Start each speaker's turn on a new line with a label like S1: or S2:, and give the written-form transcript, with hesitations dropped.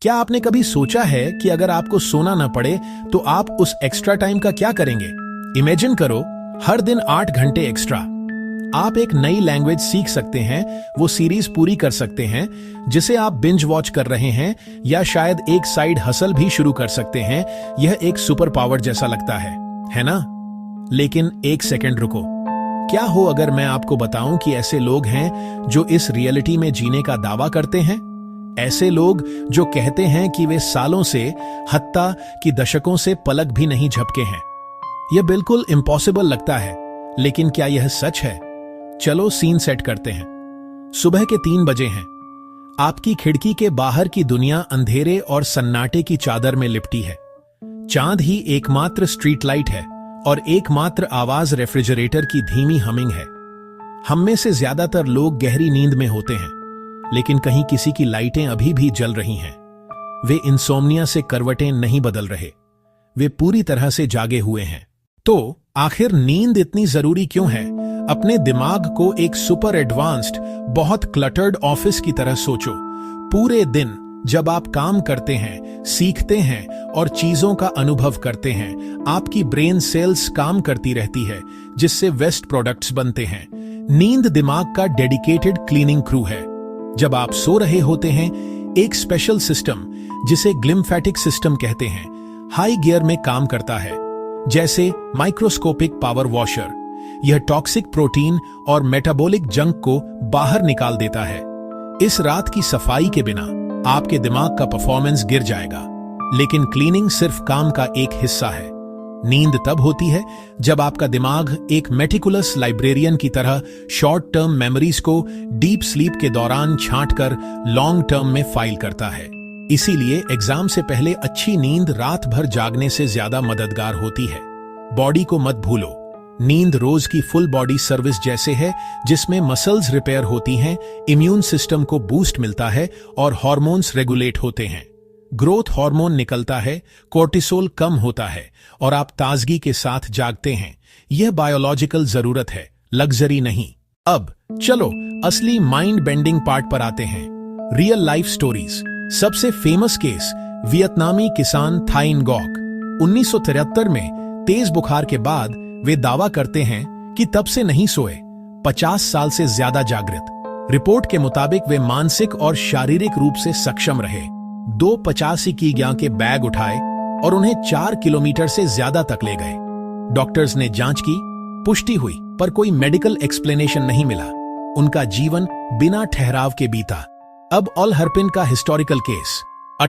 S1: क्या आपने कभी सोचा है कि अगर आपको सोना न पड़े तो आप उस एक्स्ट्रा टाइम का क्या करेंगे? इमेजिन करो, हर दिन 8 घंटे एक्स्ट्रा। आप एक नई लैंग्वेज सीख सकते हैं, वो सीरीज पूरी कर सकते हैं जिसे आप बिंज वॉच कर रहे हैं, या शायद एक साइड हसल भी शुरू कर सकते हैं। यह एक सुपर पावर जैसा लगता है ना? लेकिन एक सेकंड रुको। क्या हो अगर मैं आपको बताऊं कि ऐसे लोग हैं जो इस रियलिटी में जीने का दावा करते हैं? ऐसे लोग जो कहते हैं कि वे सालों से, हत्ता कि दशकों से पलक भी नहीं झपके हैं। यह बिल्कुल इम्पॉसिबल लगता है, लेकिन क्या यह सच है? चलो सीन सेट करते हैं। सुबह के 3 बजे हैं। आपकी खिड़की के बाहर की दुनिया अंधेरे और सन्नाटे की चादर में लिपटी है। चांद ही एकमात्र स्ट्रीट लाइट है और एकमात्र आवाज रेफ्रिजरेटर की धीमी हमिंग है। हम में से ज्यादातर लोग गहरी नींद में होते हैं, लेकिन कहीं किसी की लाइटें अभी भी जल रही हैं। वे इंसोम्निया से करवटें नहीं बदल रहे, वे पूरी तरह से जागे हुए हैं। तो आखिर नींद इतनी जरूरी क्यों है? अपने दिमाग को एक सुपर एडवांस्ड, बहुत क्लटर्ड ऑफिस की तरह सोचो। पूरे दिन जब आप काम करते हैं, सीखते हैं और चीजों का अनुभव करते हैं, आपकी ब्रेन सेल्स काम करती रहती है, जिससे वेस्ट प्रोडक्ट्स बनते हैं। नींद दिमाग का डेडिकेटेड क्लीनिंग क्रू है। जब आप सो रहे होते हैं, एक स्पेशल सिस्टम जिसे ग्लिम्फेटिक सिस्टम कहते हैं, हाई गियर में काम करता है, जैसे माइक्रोस्कोपिक पावर वॉशर। यह टॉक्सिक प्रोटीन और मेटाबॉलिक जंक को बाहर निकाल देता है। इस रात की सफाई के बिना आपके दिमाग का परफॉर्मेंस गिर जाएगा। लेकिन क्लीनिंग सिर्फ काम का एक हिस्सा है। नींद तब होती है जब आपका दिमाग एक मेटिकुलस लाइब्रेरियन की तरह शॉर्ट टर्म मेमोरीज को डीप स्लीप के दौरान छांटकर लॉन्ग टर्म में फाइल करता है। इसीलिए एग्जाम से पहले अच्छी नींद रात भर जागने से ज्यादा मददगार होती है। बॉडी को मत भूलो, नींद रोज की फुल बॉडी सर्विस जैसे है, जिसमें मसल्स रिपेयर होती हैं, इम्यून सिस्टम को बूस्ट मिलता है और हार्मोन्स रेगुलेट होते हैं। ग्रोथ हार्मोन निकलता है, कोर्टिसोल कम होता है और आप ताजगी के साथ जागते हैं। यह बायोलॉजिकल जरूरत है, लग्जरी नहीं। अब चलो असली माइंड बेंडिंग पार्ट पर आते हैं, रियल लाइफ स्टोरीज। सबसे फेमस केस वियतनामी किसान थाइन गॉक। 1973 में तेज बुखार के बाद वे दावा करते हैं कि तब से नहीं सोए, 50 साल से ज्यादा जागृत। रिपोर्ट के मुताबिक वे मानसिक और शारीरिक रूप से सक्षम रहे। 285 किग्रा के बैग उठाए और उन्हें 4 किलोमीटर से ज्यादा तक ले गए। डॉक्टर्स ने जांच की, पुष्टि हुई, पर कोई मेडिकल एक्सप्लेनेशन नहीं मिला। उनका जीवन बिना ठहराव के बीता। अब ऑल हर्पिन का हिस्टोरिकल केस।